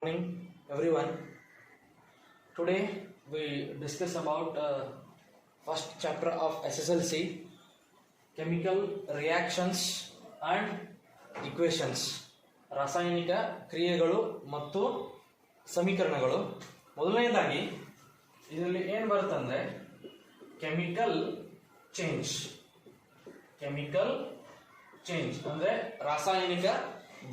Morning, everyone. Today we discuss about first chapter of SSLC, chemical reactions and equations. ರಾಸಾಯನಿಕ ಕ್ರಿಯೆಗಳು ಮತ್ತು ಸಮೀಕರಣಗಳು. ಮೊದಲನೇದಾಗಿ ಇದರಲ್ಲಿ ಏನು ಬರುತ್ತಂದ್ರೆ ಕೆಮಿಕಲ್ ಚೇಂಜ್ ಅಂದ್ರೆ ರಾಸಾಯನಿಕ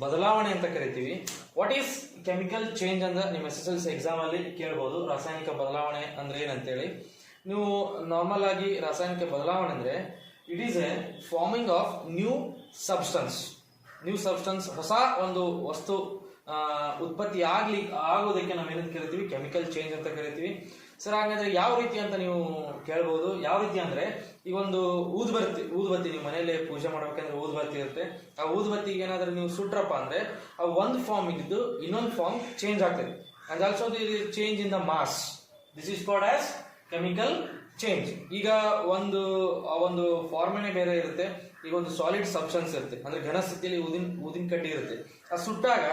ಬದಲಾವಣೆ ಅಂತ ಕರಿತೀವಿ. ವಾಟ್ ಈಸ್ ಕೆಮಿಕಲ್ ಚೇಂಜ್ ಅಂತ ನಿಮ್ಮ SSLC ಎಕ್ಸಾಮ್ ಅಲ್ಲಿ ಕೇಳಬಹುದು. ರಾಸಾಯನಿಕ ಬದಲಾವಣೆ ಅಂದ್ರೆ ಏನಂತೇಳಿ. ನೀವು ನಾರ್ಮಲ್ ಆಗಿ ರಾಸಾಯನಿಕ ಬದಲಾವಣೆ ಅಂದ್ರೆ it is A farming of new substance, ಹೊಸ ಒಂದು ವಸ್ತು ಉತ್ಪತ್ತಿ ಆಗೋದಕ್ಕೆ ನಾವೇನಂತ ಕರಿತೀವಿ, ಕೆಮಿಕಲ್ ಚೇಂಜ್ ಅಂತ ಕರಿತೀವಿ. ಸರ್ ಹಾಗಾದ್ರೆ ಯಾವ ರೀತಿ ಅಂತ ನೀವು ಕೇಳಬಹುದು. ಯಾವ ರೀತಿ ಅಂದ್ರೆ ಈ ಒಂದು ಊದುಬತ್ತಿ ನೀವು ಮನೆಯಲ್ಲಿ ಪೂಜೆ ಮಾಡ್ಬೇಕಂದ್ರೆ ಊದುಬತ್ತಿ ಇರುತ್ತೆ. ಆ ಊದುಬತ್ತಿಗೆ ಏನಾದ್ರೂ ನೀವು ಸುಟ್ರಪ್ಪ ಅಂದ್ರೆ ಆ ಒಂದು ಫಾರ್ಮ್ ಇದ್ದು ಇನ್ನೊಂದು ಫಾರ್ಮ್ ಚೇಂಜ್ ಆಗ್ತದೆ. And also change in the mass. This is called as chemical change. ಈಗ ಒಂದು ಫಾರ್ಮೇನೆ ಬೇರೆ ಇರುತ್ತೆ. ಈಗ ಒಂದು ಸಾಲಿಡ್ ಸಬ್ಸ್ಟೆನ್ಸ್ ಇರುತ್ತೆ, ಅಂದ್ರೆ ಘನ ಸ್ಥಿತಿಯಲ್ಲಿ ಊದಿನ ಕಡ್ಡಿ ಇರುತ್ತೆ. ಅದು ಸುಟ್ಟಾಗ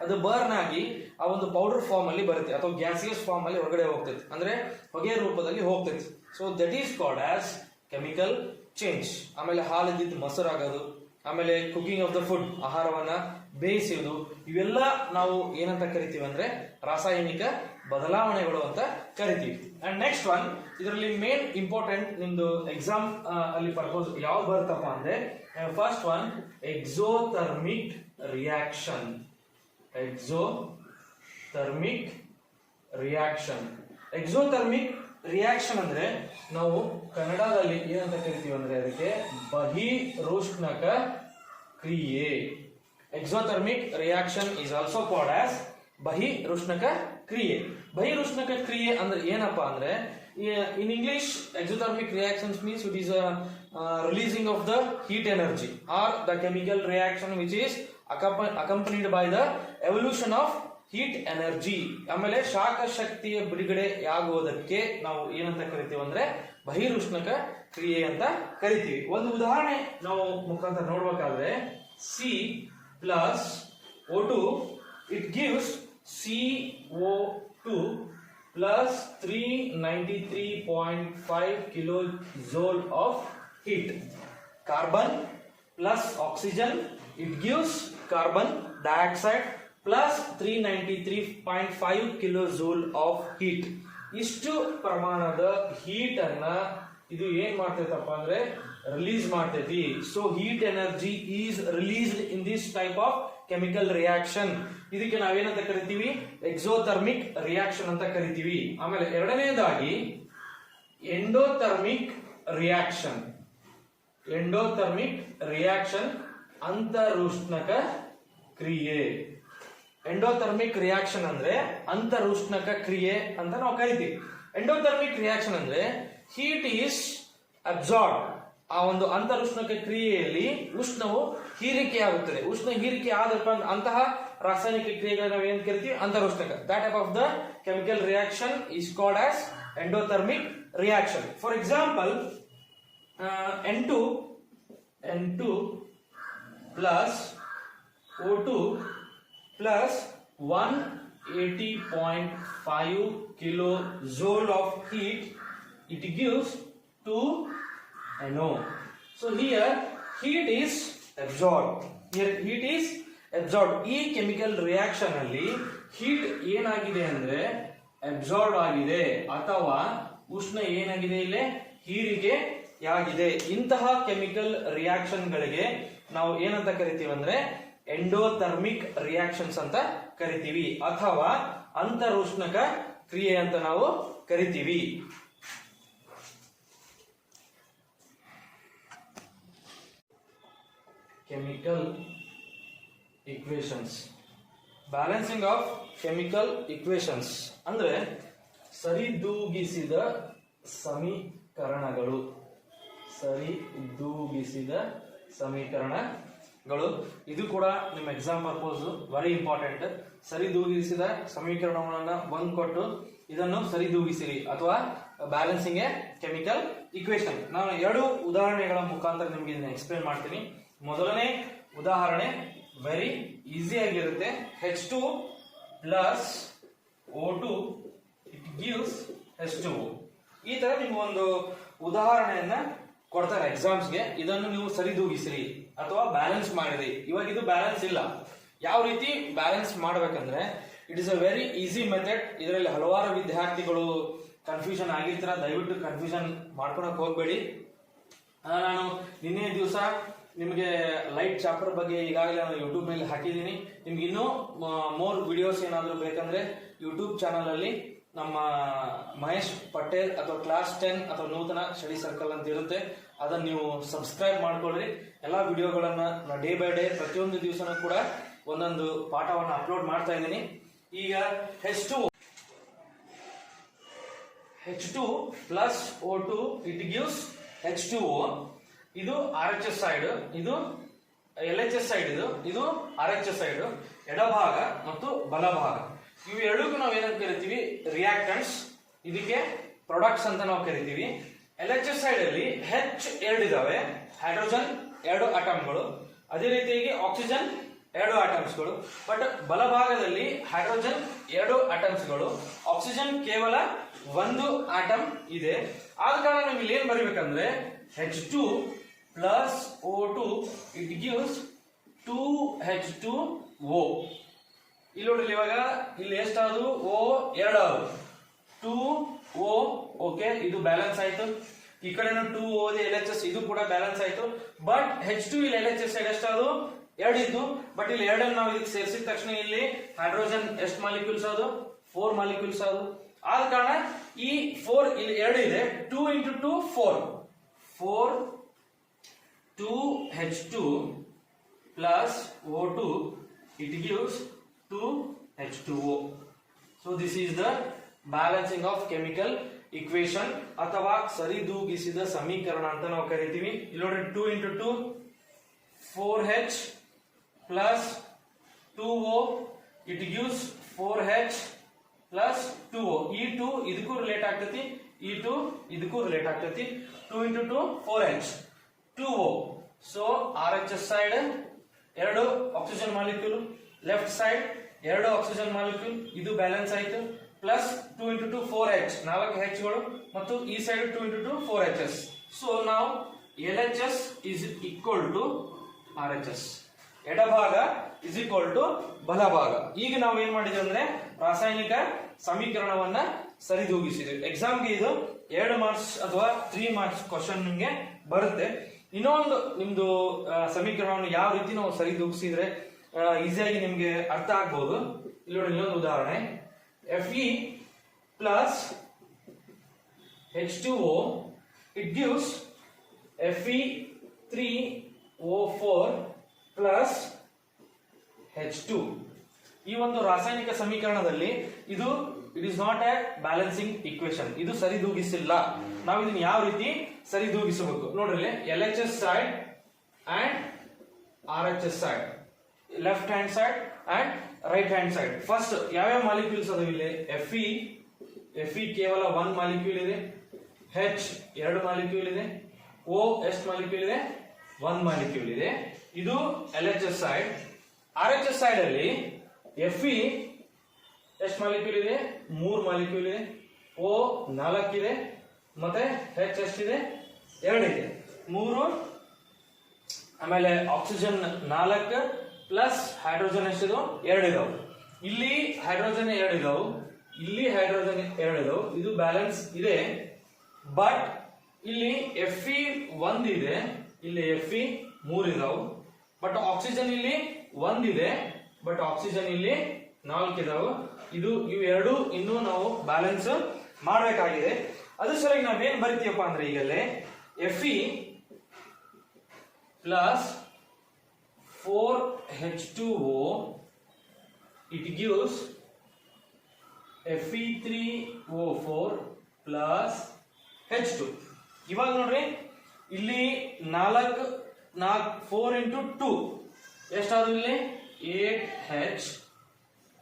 ಅದು ಬರ್ನ್ ಆಗಿ ಆ ಒಂದು ಪೌಡರ್ ಫಾರ್ಮ್ ಅಲ್ಲಿ ಬರುತ್ತೆ ಅಥವಾ ಗ್ಯಾಸಿಯಸ್ ಫಾರ್ಮ್ ಅಲ್ಲಿ ಹೊರಗಡೆ ಹೋಗ್ತೈತಿ, ಅಂದ್ರೆ ಹೊಗೆ ರೂಪದಲ್ಲಿ ಹೋಗ್ತೈತಿ. So that is called as chemical change. ಆಮೇಲೆ ಹಾಲಿದ್ದಿದ್ದು ಮೊಸರಾಗೋದು, ಆಮೇಲೆ ಕುಕಿಂಗ್ ಆಫ್ ದ ಫುಡ್, ಆಹಾರವನ್ನ ಬೇಯಿಸುವುದು, ಇವೆಲ್ಲ ನಾವು ಏನಂತ ಕರಿತೀವಿ ಅಂದ್ರೆ ರಾಸಾಯನಿಕ ಬದಲಾವಣೆಗಳು ಅಂತ ಕರಿತೀವಿ. ಅಂಡ್ ನೆಕ್ಸ್ಟ್ ಒನ್, ಇದರಲ್ಲಿ ಮೇನ್ ಇಂಪಾರ್ಟೆಂಟ್ ನಿಮ್ದು ಎಕ್ಸಾಮ್ ಅಲ್ಲಿ ಪರ್ಪೋಸ್ ಯಾವ್ದು ಬರುತ್ತಪ್ಪ ಅಂದ್ರೆ first one exothermic reaction. Exothermic reaction ಅಂದ್ರೆ ನಾವು ಕನ್ನಡದಲ್ಲಿ ಏನಂತ ಕರಿತೀವಿ ಅಂದ್ರೆ ಅದಕ್ಕೆ ಬಹಿರೋಷ್ಣಕ ಕ್ರಿಯೆ. Exothermic reaction is also called as ಬಹಿರೋಷ್ಣಕ ಕ್ರಿಯೆ. ಬಹಿರೋಷ್ಣಕ ಕ್ರಿಯೆ ಅಂದ್ರೆ ಏನಪ್ಪಾ ಅಂದ್ರೆ in English exothermic reactions means it is a releasing of the heat energy or the chemical reaction which is accompanied by the evolution of heat energy. ಆಮೇಲೆ ಶಾಖ ಶಕ್ತಿಯ ಬಿಡುಗಡೆ ಆಗುವುದಕ್ಕೆ ನಾವು ಏನಂತ ಕರಿತೀವಿ ಅಂದ್ರೆ ಬಹಿರೋಷ್ಣಕ ಕ್ರಿಯೆ ಅಂತ ಕರಿತೀವಿ. ಒಂದು ಉದಾಹರಣೆ ನಾವು ಮುಖಾಂತರ ನೋಡ್ಬೇಕಾದ್ರೆ C+O2 it gives CO2 plus 393.5 kilojoule of heat. Carbon plus oxygen it gives carbon dioxide plus 393.5 kilojoule of heat. ಇಷ್ಟು ಪ್ರಮಾಣದ ಹೀಟ್ ಅನ್ನ ಇದು ಏನ್ ಮಾಡ್ತೈತಪ್ಪ ಅಂದ್ರೆ ರಿಲೀಸ್ ಮಾಡ್ತೈತಿ. So heat energy is released in this type of chemical reaction. ಇದಕ್ಕೆ ನಾವೇನಂತ ಕರಿತೀವಿ, ಎಕ್ಸೋಥರ್ಮಿಕ್ ರಿಯಾಕ್ಷನ್ ಅಂತ ಕರಿತೀವಿ. ಆಮೇಲೆ ಎರಡನೇದಾಗಿ ಎಂಡೋಥರ್ಮಿಕ್ ರಿಯಾಕ್ಷನ್ ಅಂತರುಷ್ಣಕ ಕ್ರಿಯೆ. ಎಂಡೋಥರ್ಮಿಕ್ ರಿಯಾಕ್ಷನ್ ಅಂದ್ರೆ ಅಂತರುಷ್ಣಕ ಕ್ರಿಯೆ ಅಂತ ನಾವು ಕರಿತೀವಿ. ಎಂಡೋಥರ್ಮಿಕ್ ರಿಯಾಕ್ಷನ್ ಅಂದ್ರೆ ಹೀಟ್ ಈಸ್ ಅಬ್ಸಾರ್ಬ್. ಆ ಒಂದು ಅಂತರುಷ್ಣಕ ಕ್ರಿಯೆಯಲ್ಲಿ ಉಷ್ಣವು ಹೀರಿಕೆ ಆಗುತ್ತದೆ. ಉಷ್ಣ ಹೀರಿಕೆ ಆದಪ್ಪ ಅಂತಹ ರಾಸಾಯನಿಕ ಕ್ರಿಯೆಗಳನ್ನ ನಾವು ಏನ್ ಕರಿತೀವಿ, ಅಂತರುಷ್ಣಕ. That type of the chemical reaction is called as endothermic reaction. For example N2 plus O2 plus 180.5 kilojoule of heat, it gives 2 NO. So here heat is absorbed. ಈ ಕೆಮಿಕಲ್ ರಿಯಾಕ್ಷನ್ ಅಲ್ಲಿ ಹೀಟ್ ಏನಾಗಿದೆ ಅಂದ್ರೆ absorb ಆಗಿದೆ ಅಥವಾ ಉಷ್ಣ ಏನಾಗಿದೆ ಇಲ್ಲಿ ಹೀರಿಕೆ ಆಗಿದೆ. ಇಂತಹ ಕೆಮಿಕಲ್ ರಿಯಾಕ್ಷನ್ ಗಳಿಗೆ ನಾವು ಏನಂತ ಕರಿತೀವಿ ಅಂದ್ರೆ ಎಂಡೋಥರ್ಮಿಕ್ ರಿಯಾಕ್ಷನ್ಸ್ ಅಂತ ಕರಿತೀವಿ ಅಥವಾ ಅಂತರುಷ್ಣಕ ಕ್ರಿಯೆ ಅಂತ ನಾವು ಕರಿತೀವಿ. Chemical equations, balancing of chemical equations ಅಂದ್ರೆ ಸರಿದೂಗಿಸಿದ ಸಮೀಕರಣಗಳು. ಇದು ಕೂಡ ನಿಮ್ಮ ಎಕ್ಸಾಮ್ ಪರ್ಪೋಸ್ ವೆರಿ ಇಂಪಾರ್ಟೆಂಟ್. ಸರಿದೂಗಿಸಿದ ಸಮೀಕರಣಗಳನ್ನ ಬಂದ್ ಕೊಟ್ಟು ಇದನ್ನು ಸರಿದೂಗಿಸಿರಿ ಅಥವಾ ಬ್ಯಾಲೆನ್ಸಿಂಗ್ ಎ ಕೆಮಿಕಲ್ ಇಕ್ವೇಶನ್. ನಾನು ಎರಡು ಉದಾಹರಣೆಗಳ ಮುಖಾಂತರ ನಿಮಗೆ ಇದನ್ನ ಎಕ್ಸ್ಪ್ಲೇನ್ ಮಾಡ್ತೀನಿ. ಮೊದಲನೇ ಉದಾಹರಣೆ ವೆರಿ ಈಸಿ ಆಗಿರುತ್ತೆ. H2 plus O2 it gives H2O. ಈ ತರ ನಿಮ್ಗೊಂದು ಉದಾಹರಣೆಯನ್ನ ಕೊಡ್ತಾರೆ ಎಕ್ಸಾಮ್ಸ್ಗೆ. ಇದನ್ನು ನೀವು ಸರಿದೂಗಿಸ್ರಿ ಅಥವಾ ಬ್ಯಾಲೆನ್ಸ್ ಮಾಡಿರಿ. ಇವಾಗ ಇದು ಬ್ಯಾಲೆನ್ಸ್ ಇಲ್ಲ. ಯಾವ ರೀತಿ ಬ್ಯಾಲೆನ್ಸ್ ಮಾಡಬೇಕಂದ್ರೆ it is a very easy method. ಇದರಲ್ಲಿ ಹಲವಾರು ವಿದ್ಯಾರ್ಥಿಗಳು ಕನ್ಫ್ಯೂಷನ್ ಆಗಿರ್ತಾರ. ದಯವಿಟ್ಟು ಕನ್ಫ್ಯೂಷನ್ ಮಾಡ್ಕೊಳಕ್ ಹೋಗ್ಬೇಡಿ. ನಾನು ನಿನ್ನೆ ದಿವಸ ನಿಮಗೆ ಲೈಟ್ ಚಾಪ್ಟರ್ ಬಗ್ಗೆ ಈಗಾಗಲೇ ನಾನು ಯೂಟ್ಯೂಬ್ ಮೇಲೆ ಹಾಕಿದ್ದೀನಿ. ನಿಮ್ಗೆ ಇನ್ನೂ ಮೋರ್ ವಿಡಿಯೋಸ್ ಏನಾದರೂ ಬೇಕಂದ್ರೆ ಯೂಟ್ಯೂಬ್ ಚಾನಲ್ ಅಲ್ಲಿ ನಮ್ಮ ಮಹೇಶ್ ಪಟೇಲ್ ಅಥವಾ ಕ್ಲಾಸ್ 10 ಅಥವಾ ನೂತನ ಸ್ಟಡಿ ಸರ್ಕಲ್ ಅಂತ ಇರುತ್ತೆ. ಅದನ್ನ ನೀವು ಸಬ್ಸ್ಕ್ರೈಬ್ ಮಾಡ್ಕೊಳ್ಳ್ರಿ. ಎಲ್ಲಾ ವಿಡಿಯೋಗಳನ್ನ ಡೇ ಬೈ ಡೇ ಪ್ರತಿಯೊಂದು ದಿವಸನೂ ಕೂಡ ಒಂದೊಂದು ಪಾಠವನ್ನ ಅಪ್ಲೋಡ್ ಮಾಡ್ತಾ ಇದ್ದೀನಿ. ಈಗ H2 plus O2 it gives H2O. ಇದು RHS ಸೈಡ್, ಇದು LHS ಸೈಡ್, ಇದು RHS ಸೈಡ್, ಎಡಭಾಗ ಮತ್ತು ಬಲಭಾಗ. ಇವು ಎರಡಕ್ಕೂ ನಾವು ಏನಂತ ಕರಿತೀವಿ? ರಿಯಾಕ್ಟೆಂಟ್ಸ್. ಇದಕ್ಕೆ ಪ್ರಾಡಕ್ಟ್ಸ್ ಅಂತ ನಾವು ಕರಿತೀವಿ. LHS ಸೈಡ್ ಅಲ್ಲಿ H ಎರಡು ಇದಾವೆ, ಹೈಡ್ರೋಜನ್ 2 ಆಟಮ್ಗಳು. ಅದೇ ರೀತಿಯಾಗಿ ಆಕ್ಸಿಜನ್ 2 ಆಟಮ್ಸ್ಗಳು. ಬಟ್ ಬಲಭಾಗದಲ್ಲಿ ಹೈಡ್ರೋಜನ್ 2 ಆಟಮ್ಸ್ಗಳು, ಆಕ್ಸಿಜನ್ ಕೇವಲ 1 ಆಟಮ್ ಇದೆ. ಆದ ಕಾರಣ ನಾವು ಇಲ್ಲಿ ಏನ್ ಬರೀಬೇಕಂದ್ರೆ H2 plus O2 it gives 2H2O. ಇಲ್ಲಿ ನೋಡ್ರಿ, ಇವಾಗ ಇಲ್ಲಿ ಎಷ್ಟಾದ್ರು O 2 ಆದ್ರು 2O. ಓಕೆ, ಇದು ಬ್ಯಾಲೆನ್ಸ್ ಆಯ್ತು. ಈ ಕಡೆನೂ 2O ಇದೆ, LHS ಇದು ಕೂಡ ಬ್ಯಾಲೆನ್ಸ್ ಆಯ್ತು. ಬಟ್ H2 ಇಲ್ಲಿ LHS ಸೈಡ್ ಎಷ್ಟಾದ್ರು 2 ಇದ್ದು. ಬಟ್ ಇಲ್ಲಿ 2 ನಾವು ಇದಕ್ಕೆ ಸೇರಿಸಿದ ತಕ್ಷಣ ಇಲ್ಲಿ ಹೈಡ್ರೋಜನ್ ಎಷ್ಟು ಮಾಲಿಕ್ಯೂಲ್ಸ್ ಅದು? 4 ಮಾಲಿಕ್ಯೂಲ್ಸ್ ಅದು. ಆದ ಕಾರಣ ಈ 4 ಇಲ್ಲಿ 2 ಇದೆ, 2 into 2 4 2H2 plus O2 it gives 2H2O. So this is the balancing of chemical equation ಅಥವಾ ಸರಿದೂಗಿಸಿದ ಸಮೀಕರಣ ಅಂತ ನಾವು ಕರಿತೀವಿ. ಇಲ್ಲಿ ನೋಡಿ 2 into 2 4H plus 2O it gives 4H plus 2O. ಈ 2 ಇದಕ್ಕೂ ರಿಲೇಟ್ ಆಗ್ತೈತಿ, ಈ 2 ಇದಕ್ಕೂ ರಿಲೇಟ್ ಆಗ್ತೈತಿ. 2 into 2 4H 2O. So RHS side 2 oxygen molecule, left side 2 oxygen molecule, ಇದು ಬ್ಯಾಲೆನ್ಸ್ ಆಯ್ತು. ಪ್ಲಸ್ 2 into 2 4H 4 H ಗಳು ಮತ್ತು ಈ side 2 into 2 4HS. So now LHS is equal to RHS. ಎಡಭಾಗ is equal to ಬಲಭಾಗ. ಈಗ ನಾವು ಏನ್ ಮಾಡಿದ್ವಿ ಅಂದ್ರೆ ರಾಸಾಯನಿಕ ಸಮೀಕರಣವನ್ನ ಸರಿದೂಗಿಸಿದ್ವಿ. ಎಕ್ಸಾಮ್ಗೆ ಇದು 2 ಮಾರ್ಕ್ಸ್ ಅಥವಾ 3 ಮಾರ್ಕ್ಸ್ ಕ್ವಶನ್ ನಿಮಗೆ ಬರುತ್ತೆ. ಇನ್ನೊಂದು ನಿಮ್ದು ಸಮೀಕರಣವನ್ನು ಯಾವ ರೀತಿ ನಾವು ಸರಿದೂಗಿಸಿದ್ರೆ ಈಸಿಯಾಗಿ ನಿಮ್ಗೆ ಅರ್ಥ ಆಗ್ಬಹುದು. ಇಲ್ಲಿ ನೋಡಿ, ಇನ್ನೊಂದು ಉದಾಹರಣೆ. Fe plus H2O it gives Fe3O4 plus H2. ಈ ಒಂದು ರಾಸಾಯನಿಕ ಸಮೀಕರಣದಲ್ಲಿ ಇದು it is not A balancing equation. ಇದು ಸರಿದೂಗಿಸಿಲ್ಲ. ನಾವು ಇದನ್ನ ಯಾವ ರೀತಿ ಸರಿದೂಗಿಸಬೇಕು ನೋಡ್ರಿ. LHS side and RHS side, left hand side and write hand side. First ಯಾವ್ಯಾವ ಮಾಲಿಕ್ಯೂಲ್ಸ್ ಅದಾವ ಇಲ್ಲಿ? Fe ಕೇವಲ 1 ಮಾಲಿಕ್ಯೂಲ್ ಇದೆ, H 2 ಮಾಲಿಕ್ಯೂಲ್ ಇದೆ, O ಎಷ್ಟು ಮಾಲಿಕ್ಯೂಲ್ ಇದೆ? 1 ಮಾಲಿಕ್ಯೂಲ್ ಇದೆ. ಇದು LHS ಸೈಡ್. RHS ಸೈಡ್ ಅಲ್ಲಿ Fe ಎಷ್ಟು ಮಾಲಿಕ್ಯೂಲ್ ಇದೆ? 3 ಮಾಲಿಕ್ಯೂಲ್ ಇದೆ, O 4 ಇದೆ, ಮತ್ತೆ H ಎಷ್ಟಿದೆ? 2 ಇದೆ. 3 ಆಮೇಲೆ ಆಕ್ಸಿಜನ್ 4 ಪ್ಲಸ್ ಹೈಡ್ರೋಜನ್ ಎಷ್ಟಿದೆ? 2 ಇದಾವೆ. ಇಲ್ಲಿ ಹೈಡ್ರೋಜನ್ 2 ಇದಾವೆ, ಇಲ್ಲಿ ಹೈಡ್ರೋಜನ್ 2 ಇದಾವೆ. ಇದು ಬ್ಯಾಲೆನ್ಸ್ ಇದೆ. ಬಟ್ ಇಲ್ಲಿ Fe 1 ಇದೆ, ಇಲ್ಲಿ Fe 3 ಇದಾವೆ. ಬಟ್ ಆಕ್ಸಿಜನ್ ಇಲ್ಲಿ 1 ಇದೆ, ಬಟ್ ಆಕ್ಸಿಜನ್ ಇಲ್ಲಿ 4 ಇದಾವೆ. ಇವೆರಡು ಇನ್ನೂ ನಾವು ಬ್ಯಾಲೆನ್ಸ್ ಮಾಡಬೇಕಾಗಿದೆ. ಅದ್ರ ಸಲುವಾಗಿ ನಾವೇನ್ ಬರಿತೀವಪ್ಪ ಅಂದ್ರೆ ಈಗಲೇ Fe plus 4H2O it gives Fe3O4 plus H2. ಇವಾಗ ನೋಡ್ರಿ, ಇಲ್ಲಿ 4 into 2 ಎಷ್ಟಾದ್ರು? ಇಲ್ಲಿ 8H.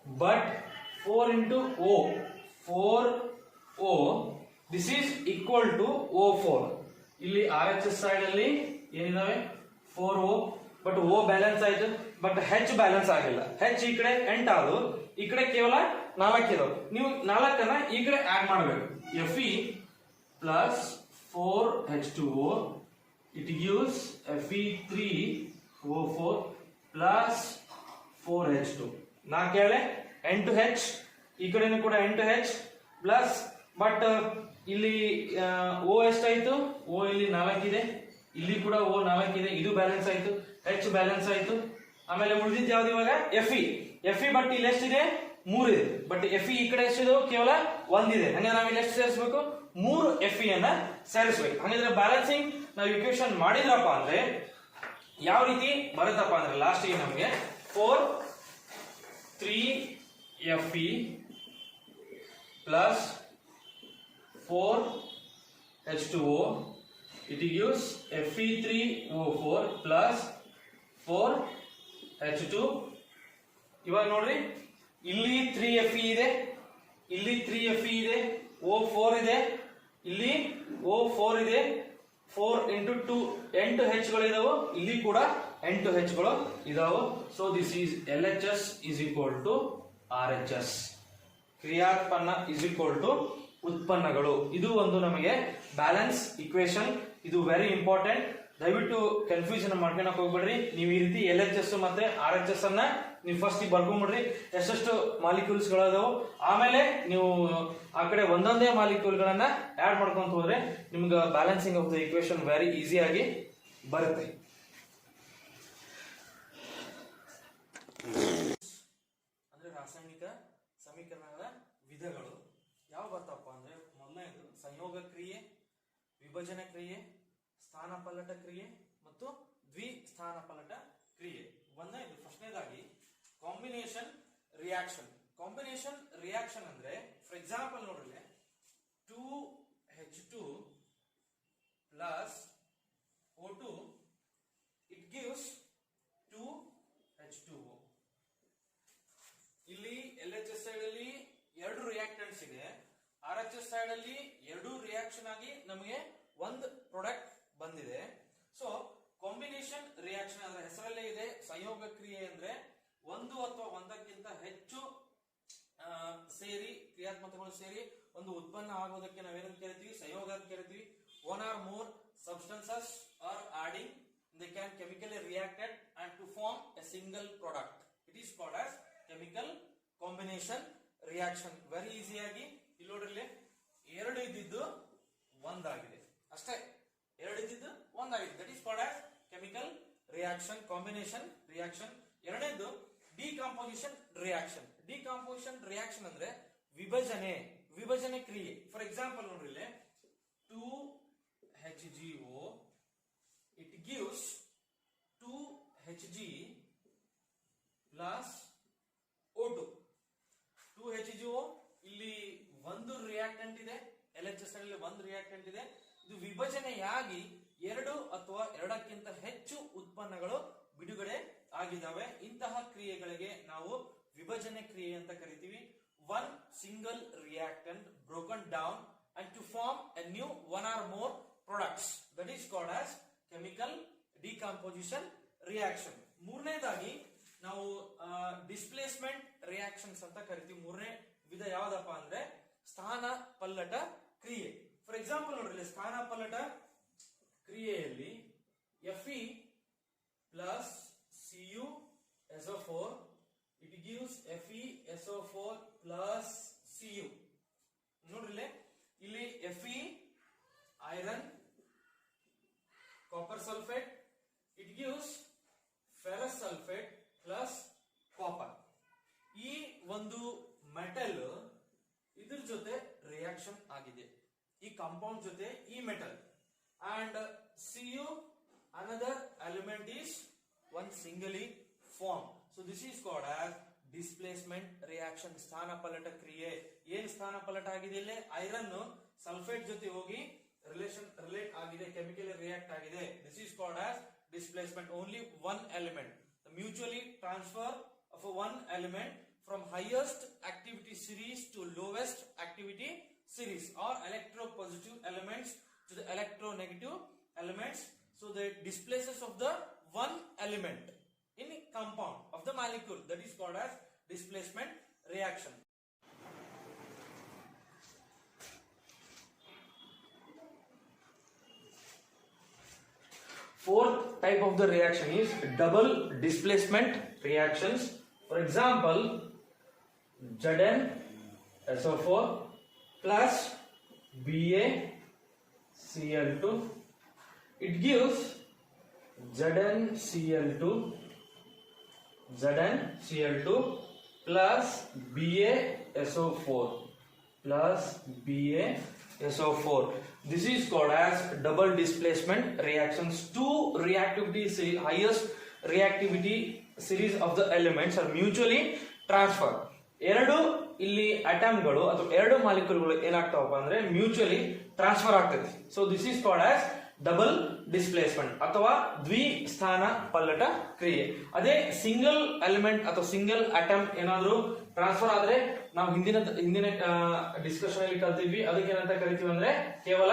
But 4 into O 4O this is equal to O4. ಇಲ್ಲಿ RHS ಸೈಡ್ ಅಲ್ಲಿ ಏನಿದಾವೆ? 4O. ಬಟ್ O ಬ್ಯಾಲೆನ್ಸ್ ಆಯ್ತು. ಬಟ್ ಹೆಚ್ ಬ್ಯಾಲೆನ್ಸ್ ಆಗಿಲ್ಲ. ಹೆಚ್ ಈ ಕಡೆ 8 ಆದವು, ಈ ಕಡೆ ಕೇವಲ 4 ಇದಾವೆ. ನೀವು 4ಅನ್ನ ಈ ಕಡೆ ಆಡ್ ಮಾಡಬೇಕು. Fe plus 4H2O it gives Fe3O4 plus 4H2. 4 ಹೇಳೆ 8H, ಈ ಕಡೆನೂ ಕೂಡ 8H ಪ್ಲಸ್, ಬಟ್ ಇಲ್ಲಿ O ಎಷ್ಟಾಯ್ತು? O ಇಲ್ಲಿ 4 ಇದೆ, ಇಲ್ಲಿ ಕೂಡ O 4 ಇದೆ, ಇದು ಬ್ಯಾಲೆನ್ಸ್ ಆಯ್ತು, H ಬ್ಯಾಲೆನ್ಸ್ ಆಯ್ತು. ಆಮೇಲೆ ಉಳಿದಿದ್ದು ಯಾವ್ದು ಇವಾಗ? Fe ಬಟ್ ಇಲ್ಲಿ ಎಷ್ಟಿದೆ? 3 ಇದೆ, ಬಟ್ Fe ಈ ಕಡೆ ಎಷ್ಟಿದೆ? ಕೇವಲ 1 ಇದೆ. ಹಂಗಾದ್ರೆ ನಾವು ಇಲ್ಲಿ ಎಷ್ಟು ಸೇರಿಸಬೇಕು? 3 Fe ಅನ್ನ ಸೇರಿಸಬೇಕು. ಹಾಗಾದ್ರೆ ಬ್ಯಾಲೆನ್ಸಿಂಗ್ ನಾವು ಇಕ್ವೇಶನ್ ಮಾಡಿದ್ರಪ್ಪ ಅಂದ್ರೆ ಯಾವ ರೀತಿ ಬರುತ್ತಪ್ಪ ಅಂದ್ರೆ ಲಾಸ್ಟ್ ಗೆ ನಮಗೆ 4 3Fe plus 4H2O it gives Fe3O4 plus 4H2. ಇವಾಗ ನೋಡ್ರಿ, ಇಲ್ಲಿ 3Fe ಇದೆ, ಇಲ್ಲಿ 3Fe ಇದೆ, O4 ಇದೆ, ಇಲ್ಲಿ O4 ಇದೆ, 4 into 2 8 H ಗಳು ಇದಾವೆ, ಇಲ್ಲಿ ಕೂಡ 8 H ಗಳು ಇದಾವೆ. So this is LHS is equal to RHS. ಕ್ರಿಯಾತ್ಮನ is equal to ಉತ್ಪನ್ನಗಳು. ಇದು ಒಂದು ನಮಗೆ ಬ್ಯಾಲೆನ್ಸ್ ಇಕ್ವೇಶನ್. ಇದು ವೆರಿ ಇಂಪಾರ್ಟೆಂಟ್. ದಯವಿಟ್ಟು ಕನ್ಫ್ಯೂಷನ್ ಮಾಡ್ಕೊಳಕ್ ಹೋಗ್ಬೇಡ್ರಿ. ನೀವು ಈ ರೀತಿ LHS ಮತ್ತೆ RHS ಅನ್ನ ನೀವು ಫಸ್ಟ್ ಬರ್ಕೊಂಡ್ಬಿಡ್ರಿ, ಎಷ್ಟೆಷ್ಟು ಮಾಲಿಕ್ಯೂಲ್ಸ್ ಗಳದಾವು. ಆಮೇಲೆ ನೀವು ಆ ಕಡೆ ಒಂದೊಂದೇ ಮಾಲಿಕ್ಯೂಲ್ ಗಳನ್ನ ಆಡ್ ಮಾಡ್ಕೊಂತ ಹೋದ್ರೆ ನಿಮ್ಗೆ balancing of the equation very easy ಆಗಿ ಬರುತ್ತೆ. ಅಂದ್ರೆ ರಾಸಾಯನಿಕ ಸಮೀಕರಣಗಳ ವಿಧಗಳು ಯಾವ ಬರ್ತಪ್ಪ ಅಂದ್ರೆ, ಮೊದಲನೇದು ಸಂಯೋಗ ಕ್ರಿಯೆ, ವಿಭಜನ ಕ್ರಿಯೆ, ಸ್ಥಾನಪಲ್ಲಟ ಕ್ರಿಯೆ ಮತ್ತು ದ್ವಿಸ್ಥಾನಪಲ್ಲಟ ಕ್ರಿಯೆ. ಒಂದನೇದು ಫಸ್ಟ್ನೇದಾಗಿ ಕಾಂಬಿನೇಷನ್ ರಿಯಾಕ್ಷನ್. ಕಾಂಬಿನೇಷನ್ ರಿಯಾಕ್ಷನ್ ಅಂದ್ರೆ ಫಾರ್ ಎಕ್ಸಾಂಪಲ್ ನೋಡ್ರಿ, 2H2 plus O2 it gives 2H2O. ಇಲ್ಲಿ LHS ಸೈಡ್ ಅಲ್ಲಿ 2 ರಿಯಾಕ್ಟೆಂಟ್ಸ್ ಇದೆ, RHS ಸೈಡ್ ಅಲ್ಲಿ 2 ರಿಯಾಕ್ಷನ್ ಆಗಿ ನಮಗೆ ಒಂದು ಪ್ರಾಡಕ್ಟ್ ಬಂದಿದೆ. ಸೊ ಕಾಂಬಿನೇಷನ್ ರಿಯಾಕ್ಷನ್ ಅಂದ್ರೆ ಹೆಸರಲ್ಲೇ ಇದೆ, ಸಂಯೋಗ ಕ್ರಿಯೆ ಅಂದ್ರೆ ಒಂದು ಅಥವಾ ಒಂದಕ್ಕಿಂತ ಹೆಚ್ಚು ಸೇರಿ ಕ್ರಿಯಾತ್ಮಕಗಳು ಸೇರಿ ಒಂದು ಉತ್ಪನ್ನ ಆಗೋದಕ್ಕೆ ನಾವೇನಂತ ಕರಿತೀವಿ? ಸಂಯೋಗ ಅಂತ ಕರಿತೀವಿ. One or more substances are adding, they can chemically reacted and to form a single product. It is called as chemical combination reaction. Very ಈಸಿಯಾಗಿ ಇಲ್ಲಿ ನೋಡ್ರಿ, 2 ಇದ್ದಿದ್ದು 1 ಆಗಿದೆ ಅಷ್ಟೇ, 2 ಇದ್ದಿದ್ದು 1 ಆಗಿದೆ. That is called as chemical reaction, combination reaction. ಎರಡನೇದು decomposition reaction. Decomposition reaction ಅಂದ್ರೆ ವಿಭಜನೆ ಕ್ರಿಯೆ. ಫಾರ್ ಎಕ್ಸಾಂಪಲ್ ನೋಡ್ರಿ, 2HgO it gives 2Hg plus O2. 2HgO ಇಲ್ಲಿ ಒಂದು ರಿಯಾಕ್ಟೆಂಟ್ ಇದೆ, LHS ಅಲ್ಲಿ ಒಂದು ರಿಯಾಕ್ಟೆಂಟ್ ಇದೆ. ಇದು ವಿಭಜನೆಯಾಗಿ 2 ಅಥವಾ 2ಕ್ಕಿಂತ ಹೆಚ್ಚು ಉತ್ಪನ್ನಗಳು ಬಿಡುಗಡೆ ಆಗಿದ್ದಾವೆ. ಇಂತಹ ಕ್ರಿಯೆಗಳಿಗೆ ನಾವು ವಿಭಜನೆ ಕ್ರಿಯೆ ಅಂತ ಕರಿತೀವಿ. One single reactant broken down and to form a new one or more products, that is called as chemical decomposition reaction. ಮೂರನೇದಾಗಿ ನಾವು ಡಿಸ್ಪ್ಲೇಸ್ಮೆಂಟ್ ರಿಯಾಕ್ಷನ್ಸ್ ಅಂತ ಕರಿತೀವಿ. ಮೂರನೇ ವಿಧ ಯಾವ್ದಪ್ಪ ಅಂದ್ರೆ ಸ್ಥಾನ ಪಲ್ಲಟ ಕ್ರಿಯೆ. ಫಾರ್ ಎಕ್ಸಾಂಪಲ್ ನೋಡ್ರಿ, ಸ್ಥಾನ ಪಲ್ಲಟ ಕ್ರಿಯೆಯಲ್ಲಿ Fe plus CuSO4 it gives FeSO4 plus Cu. ನೋಡ್ರಿ, ಇಲ್ಲಿ Fe iron, copper sulphate, it gives ferrous sulfate plus copper. ಈ ಒಂದು ಮೆಟಲ್ ಇದ್ರ ಜೊತೆ ರಿಯಾಕ್ಷನ್ ಆಗಿದೆ, ಈ ಕಾಂಪೌಂಡ್ ಜೊತೆ ಈ metal. And Cu another element is one singly formed. So this is called as displacement reaction. ಸ್ಥಾನಪಲ್ಲಟ ಕ್ರಿಯೆ. ಏನ್ ಸ್ಥಾನಪಲ್ಲಟ ಆಗಿದೆ? ಇಲ್ಲಿ ಐರನ್ ಸಲ್ಫೇಟ್ ಜೊತೆ ಹೋಗಿ ರಿಲೇಟ್ ಆಗಿದೆ, ಕೆಮಿಕಲಿ ರಿಯಾಕ್ಟ್ ಆಗಿದೆ. This is called as displacement. Only one element, the mutually transfer of one element from highest activity series to lowest activity series, or electropositive elements to the electronegative elements. So the displaces of the one element in compound of the molecule, that is called as displacement reaction. Fourth type of the reaction is double displacement reactions. For example, ZnSO4 plus BaCl2, it gives ZnCl2 plus BaSO4 plus BaSO4. This is called as double displacement reactions. Two reactivity highest reactivity series of the elements are mutually transfer. ಎರಡು ಇಲ್ಲಿ ಅಟಮ್ಗಳು ಅಥವಾ ಎರಡು ಮಾಲಿಕ್ಯೂಲ್ಗಳು ಏನಾಗ್ತಾವಪ್ಪ ಅಂದ್ರೆ mutually transfer ಆಗ್ತದೆ. So this is called as double displacement ಅಥವಾ ದ್ವಿಸ್ಥಾನ ಪಲ್ಲಟ ಕ್ರಿಯೆ. ಅದೇ single element ಅಥವಾ ಸಿಂಗಲ್ ಅಟಮ್ ಏನಾದ್ರು ಟ್ರಾನ್ಸ್ಫರ್ ಆದ್ರೆ ನಾವು ಹಿಂದಿನ ಡಿಸ್ಕಷನ್ ಅಲ್ಲಿ ಕಲ್ತಿದ್ವಿ, ಅದಕ್ಕೆ ಏನಂತ ಕರಿತೀವಿ ಅಂದ್ರೆ ಕೇವಲ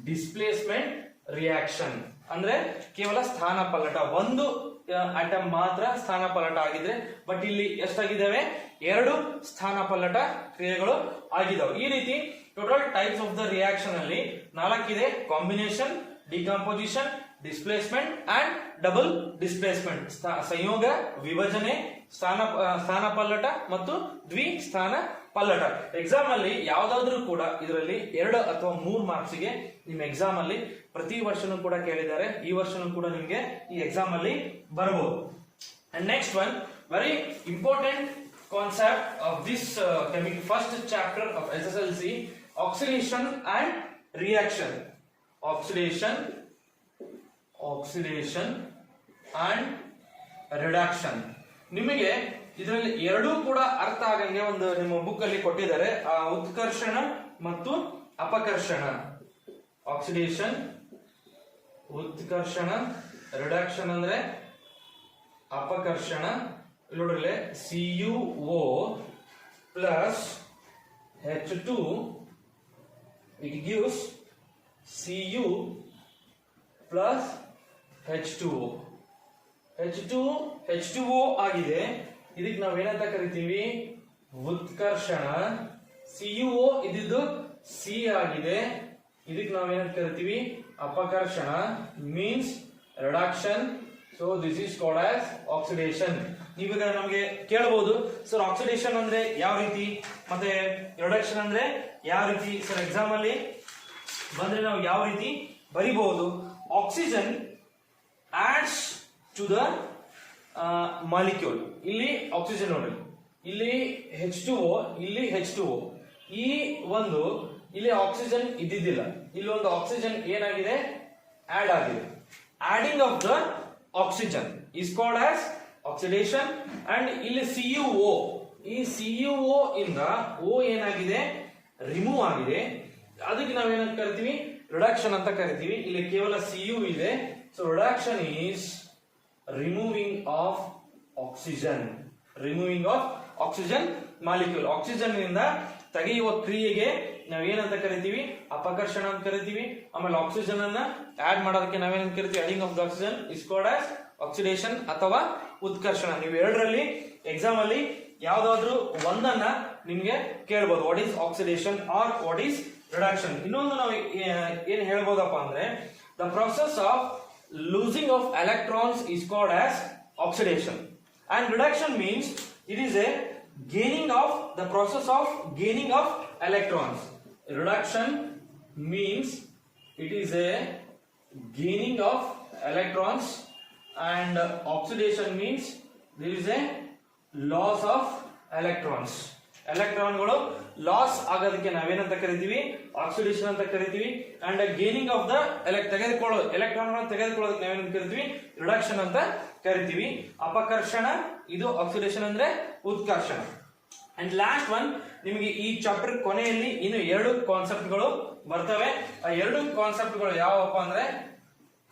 ಡಿಸ್ಪ್ಲೇಸ್ಮೆಂಟ್ ರಿಯಾಕ್ಷನ್, ಅಂದ್ರೆ ಕೇವಲ ಸ್ಥಾನ ಪಲ್ಲಟ, ಒಂದು ಅಟಮ್ ಮಾತ್ರ ಸ್ಥಾನ ಪಲ್ಲಟ ಆಗಿದ್ರೆ. ಬಟ್ ಇಲ್ಲಿ ಎಷ್ಟಾಗಿದ್ದಾವೆ? ಎರಡು ಸ್ಥಾನ ಪಲ್ಲಟ ಕ್ರಿಯೆಗಳು ಆಗಿದಾವೆ. ಈ ರೀತಿ total types of the reaction ಅಲ್ಲಿ ನಾಲ್ಕಿದೆ: combination, decomposition, displacement and double displacement. ಸಂಯೋಗ, ವಿಭಜನೆ, ಸ್ಥಾನ ಪಲ್ಲಟ ಮತ್ತು ದ್ವಿಸ್ಥಾನ ಪಲ್ಲಟ. ಎಕ್ಸಾಮ್ ಅಲ್ಲಿ ಯಾವ್ದಾದ್ರು ಕೂಡ ಇದರಲ್ಲಿ 2 ಅಥವಾ 3 ಮಾರ್ಕ್ಸ್ ಗೆ ನಿಮ್ಮ ಎಕ್ಸಾಮ್ ಅಲ್ಲಿ ಪ್ರತಿ ವರ್ಷನೂ ಕೂಡ ಕೇಳಿದ್ದಾರೆ. ಈ ವರ್ಷನೂ ಕೂಡ ನಿಮ್ಗೆ ಈ ಎಕ್ಸಾಮ್ ಅಲ್ಲಿ ಬರಬಹುದು. And next one very important concept of this first chapter of SSLC, oxidation and reaction. Oxidation and reduction. ನಿಮಗೆ ಇದರಲ್ಲಿ ಎರಡೂ ಕೂಡ ಅರ್ಥ ಆಗಂಗೆ ಒಂದು ನಿಮ್ಮ ಬುಕ್ ಅಲ್ಲಿ ಕೊಟ್ಟಿದ್ದಾರೆ, ಉತ್ಕರ್ಷಣ ಮತ್ತು ಅಪಕರ್ಷಣ. ಆಕ್ಸಿಡೇಷನ್, ಉತ್ಕರ್ಷಣ, ರಿಡಕ್ಷನ್ ಅಂದ್ರೆ ಅಪಕರ್ಷಣ. ನೋಡ್ರಲ್ಲೇ CuO plus H2, it gives Cu plus H2O. H2O ಆಗಿದೆ. ಇದಕ್ಕೆ ನಾವೇನಂತ ಕರಿತೀವಿ? ಉತ್ಕರ್ಷಣ. CuO ಇದಿದ್ದು C ಆಗಿದೆ. ಇದಕ್ಕೆ ನಾವೇನಂತ ಕರಿತೀವಿ? ಅಪಕರ್ಷಣ, means reduction. So this is called as oxidation. ನೀವೀಗ ನಮಗೆ ಕೇಳಬಹುದು, ಸರ್ ಆಕ್ಸಿಡೇಷನ್ ಅಂದ್ರೆ ಯಾವ ರೀತಿ ಮತ್ತೆ ರಿಡಕ್ಷನ್ ಅಂದ್ರೆ ಯಾವ ರೀತಿ ಸರ್ ಎಕ್ಸಾಮ್ ಅಲ್ಲಿ ಬಂದ್ರೆ ನಾವು ಯಾವ ರೀತಿ ಬರಿಬಹುದು? Oxygen adds to the molecule. ಇಲ್ಲಿ ಆಕ್ಸಿಜನ್ ನೋಡಿ, ಇಲ್ಲಿ H2O, ಇಲ್ಲಿ H2O. ಈ ಒಂದು ಇಲ್ಲಿ ಆಕ್ಸಿಜನ್ ಇದ್ದಿದ್ದಿಲ್ಲ, ಇಲ್ಲಿ ಒಂದು ಆಕ್ಸಿಜನ್ ಏನಾಗಿದೆ? ಆಡ್ ಆಗಿದೆ. Adding of the oxygen is called as oxidation. And ಇಲ್ಲಿ CuO, ಈ CuO ಇಂದ O ಏನಾಗಿದೆ? ರಿಮೂವ್ ಆಗಿದೆ. ಅದಕ್ಕೆ ನಾವೇನಂತ ಕರಿತೀವಿ? ರಿಡಕ್ಷನ್ ಅಂತ ಕರಿತೀವಿ. ಇಲ್ಲಿ ಕೇವಲ Cu ಇದೆ. So reduction is removing of oxygen, molecule. Oxygen ನಿಂದ ತೆಗೆಯುವ ಕ್ರಿಯೆಗೆ ನಾವೇನಂತ ಕರಿತೀವಿ? ಅಪಕರ್ಷಣ ಅಂತ ಕರಿತೀವಿ. ಆಮೇಲೆ ಆಕ್ಸಿಜನ್ ಅನ್ನ ಆಡ್ ಮಾಡೋದಕ್ಕೆ ನಾವೇನಂತ ಕರಿತೀವಿ? Adding of the oxygen is called as oxidation ಅಥವಾ ಉತ್ಕರ್ಷಣ. ನೀವು ಎರಡರಲ್ಲಿ ಎಕ್ಸಾಮ್ ಅಲ್ಲಿ ಯಾವ್ದಾದ್ರು ಒಂದನ್ನ ನಿಮ್ಗೆ ಕೇಳಬಹುದು, what is oxidation or what is reduction. ಇನ್ನೊಂದು ನಾವು ಏನ್ ಹೇಳ್ಬೋದಪ್ಪ ಅಂದ್ರೆ the process of losing of electrons is called as oxidation. And reduction means it is a gaining of the process of gaining of electrons. Reduction means it is a gaining of electrons, and oxidation means there is a loss of electrons. ಎಲೆಕ್ಟ್ರಾನ್ಗಳು loss ಆಗೋದಕ್ಕೆ ನಾವೇನಂತ ಕರಿತೀವಿ? Oxidation ಅಂತ ಕರಿತೀವಿ. And gaining of the ಎಲೆಕ್ಟ್ರಾನ್ಗಳನ್ನು ತೆಗೆದುಕೊಳ್ಳೋದಕ್ಕೆ ನಾವೇನಂತ ಕರಿತೀವಿ? Reduction ಅಂತ ಕರಿತೀವಿ. ಅಪಕರ್ಷಣ, ಇದು ಆಕ್ಸಿಡೇಷನ್ ಅಂದ್ರೆ ಉತ್ಕರ್ಷಣ. ಅಂಡ್ ಲಾಸ್ಟ್ ಒನ್, ನಿಮಗೆ ಈ ಚಾಪ್ಟರ್ ಕೊನೆಯಲ್ಲಿ ಇನ್ನು 2 ಕಾನ್ಸೆಪ್ಟ್ಗಳು ಬರ್ತವೆ. ಆ 2 ಕಾನ್ಸೆಪ್ಟ್ಗಳು ಯಾವಪ್ಪ ಅಂದ್ರೆ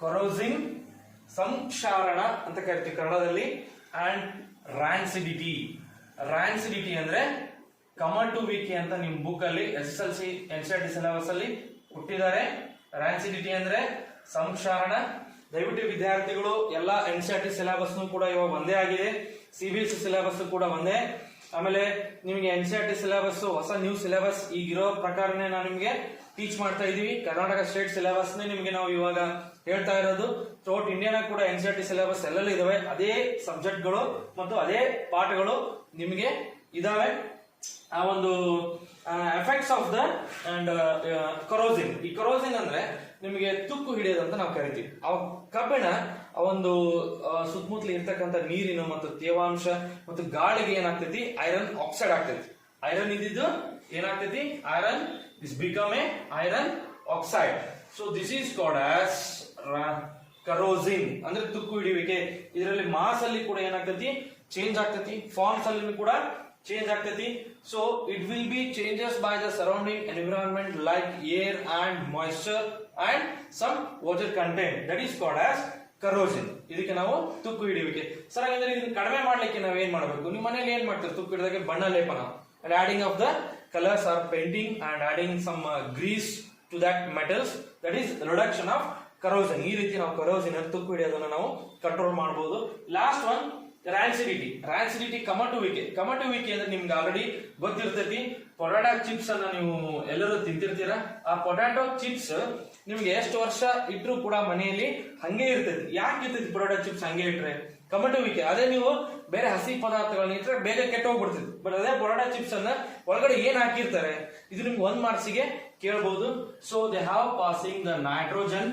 ಕೊರೋಸಿಂಗ್, ಸಂಕ್ಷಾರಣ ಅಂತ ಕರಿತೀವಿ ಕನ್ನಡದಲ್ಲಿ, ಅಂಡ್ ರಾನ್ಸಿಡಿಟಿ. ರಾನ್ಸಿಡಿಟಿ ಅಂದ್ರೆ ಕಮಟುವಿಕೆ ಅಂತ ನಿಮ್ ಬುಕ್ ಅಲ್ಲಿ SSLC NCERT ಸಿಲೆಬಸ್ ಅಲ್ಲಿ ಕೊಟ್ಟಿದ್ದಾರೆ. ರಾನ್ಸಿಡಿಟಿ ಅಂದ್ರೆ ಸಂಕ್ಷಾರಣ, ದಯವಿಟ್ಟು ವಿದ್ಯಾರ್ಥಿಗಳು ಎಲ್ಲ NCERT ಸಿಲೆಬಸ್ ಕೂಡ ಇವಾಗ ಒಂದೇ ಆಗಿದೆ, CBSE ಸಿಲೆಬಸ್ ಕೂಡ ಒಂದೇ. ಆಮೇಲೆ ನಿಮಗೆ NCERT ಸಿಲೆಬಸ್ ಹೊಸ ನ್ಯೂ ಸಿಲೆಬಸ್ ಈಗಿರೋ ಪ್ರಕಾರನೇ ನಾವು ನಿಮಗೆ ಟೀಚ್ ಮಾಡ್ತಾ ಇದೀವಿ. ಕರ್ನಾಟಕ ಸ್ಟೇಟ್ ಸಿಲೆಬಸ್ ನಿಮಗೆ ನಾವು ಇವಾಗ ಹೇಳ್ತಾ ಇರೋದು. ಥ್ರೂಔಟ್ ಇಂಡಿಯಾನ ಕೂಡ NCERT ಸಿಲೆಬಸ್ ಎಲ್ಲೆಲ್ಲ ಇದಾವೆ, ಅದೇ ಸಬ್ಜೆಕ್ಟ್ಗಳು ಮತ್ತು ಅದೇ ಪಾಠಗಳು ನಿಮಗೆ ಇದಾವೆ. ಆ ಒಂದು ಎಫೆಕ್ಟ್ಸ್ ಆಫ್ ದ ಅಂಡ್ ಕರೋಸಿನ್. ಈ ಕರೋಸಿನ್ ಅಂದ್ರೆ ನಿಮಗೆ ತುಕ್ಕು ಹಿಡಿಯೋದು ಅಂತ ನಾವು ಕರಿತೀವಿ. ಆ ಕಬ್ಬಿಣ ಆ ಒಂದು ಸುತ್ತಮುತ್ತಲು ಇರ್ತಕ್ಕಂಥ ನೀರಿನ ಮತ್ತು ತೇವಾಂಶ ಮತ್ತು ಗಾಳಿಗೆ ಏನಾಗ್ತೈತಿ, ಐರನ್ ಆಕ್ಸೈಡ್ ಆಗ್ತೈತಿ. ಐರನ್ ಇದ್ದಿದ್ದು ಏನಾಗ್ತೈತಿ, iron is become a iron oxide. So this is called as corrosion ಅಂದ್ರೆ ತುಕ್ಕು ಹಿಡಿಯುವಿಕೆ. ಇದರಲ್ಲಿ ಮಾಸ್ ಅಲ್ಲಿ ಕೂಡ ಏನಾಗ್ತೈತಿ, ಚೇಂಜ್ ಆಗ್ತೈತಿ, ಫಾರ್ಮ್ಸ್ ಅಲ್ಲಿ ಕೂಡ change ಆಗ್ತೈತಿ. So it will be changes by the surrounding environment like air and moisture and some water content, that is called as corrosion. ಇದಕ್ಕೆ ನಾವು ತುಕ್ಕು ಹಿಡಿಯುವಿಕೆ. ಸರ್ ಹಾಗಾದ್ರೆ ಇದನ್ನ ಕಡಿಮೆ ಮಾಡ್ಲಿಕ್ಕೆ ನಾವು ಏನ್ ಮಾಡಬೇಕು? ನಿಮ್ಮ ಮನೆಯಲ್ಲಿ ಏನ್ ಮಾಡ್ತಾರೆ ತುಕ್ಕು ಹಿಡಿದಾಗ? ಬಣ್ಣ ಲೇಪನ, and adding of the colors or painting and adding some grease to that metals, that is reduction of corrosion. ಈ ರೀತಿ ನಾವು corrosion ತುಕ್ಕು ಹಿಡಿಯೋದನ್ನ ನಾವು ಕಂಟ್ರೋಲ್ ಮಾಡಬಹುದು. Last one ರಾನ್ಸಿಡಿಟಿ ಕಮಟುವಿಕೆ. ಕಮಟುವಿಕೆ ಅಂದ್ರೆ ನಿಮ್ಗೆ ಆಲ್ರೆಡಿ ಗೊತ್ತಿರ್ತೈತಿ. ಪೊಟ್ಯಾಟೊ ಚಿಪ್ಸ್ ಅನ್ನ ನೀವು ಎಲ್ಲರೂ ತಿಂತಿರ್ತೀರಾ. ಆ ಪೊಟ್ಯಾಟೊ ಚಿಪ್ಸ್ ನಿಮ್ಗೆ ಎಷ್ಟು ವರ್ಷ ಇಟ್ರು ಕೂಡ ಮನೆಯಲ್ಲಿ ಹಂಗೆ ಇರ್ತೈತಿ. ಯಾಕೆ ಇರ್ತೈತಿ ಪೊಟ್ಯಾಟೊ ಚಿಪ್ಸ್ ಹಂಗೆ ಇಟ್ರೆ? ಕಮಟುವಿಕೆ. ಅದೇ ನೀವು ಬೇರೆ ಹಸಿ ಪದಾರ್ಥಗಳನ್ನ ಇಟ್ರೆ ಬೇಗ ಕೆಟ್ಟೋಗ್ಬಿಡ್ತೈತಿ. ಬಟ್ ಅದೇ ಪೊಟ್ಯಾಟೊ ಚಿಪ್ಸ್ ಅನ್ನ ಒಳಗಡೆ ಏನ್ ಹಾಕಿರ್ತಾರೆ, ಇದು ನಿಮ್ಗೆ 1 ಮಾರ್ಕ್ಸಿಗೆ ಕೇಳಬಹುದು. So they have passing the nitrogen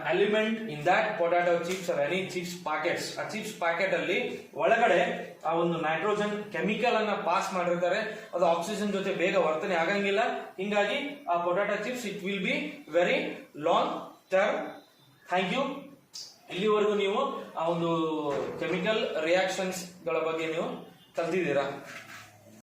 element in that potato chips R any chips packets. ಆ ಚಿಪ್ಸ್ ಪ್ಯಾಕೆಟ್ ಅಲ್ಲಿ ಒಳಗಡೆ ಆ ಒಂದು ನೈಟ್ರೋಜನ್ ಕೆಮಿಕಲ್ ಅನ್ನ ಪಾಸ್ ಮಾಡಿರ್ತಾರೆ. ಅದು ಆಕ್ಸಿಜನ್ ಜೊತೆ ಬೇಗ ವರ್ತನೆ ಆಗಂಗಿಲ್ಲ. ಹಿಂಗಾಗಿ ಆ potato chips it will be very long term. Thank you. ಇಲ್ಲಿವರೆಗೂ ನೀವು ಆ ಒಂದು ಕೆಮಿಕಲ್ ರಿಯಾಕ್ಷನ್ಸ್ ಗಳ ಬಗ್ಗೆ ನೀವು ಕಲ್ತಿದ್ದೀರಾ.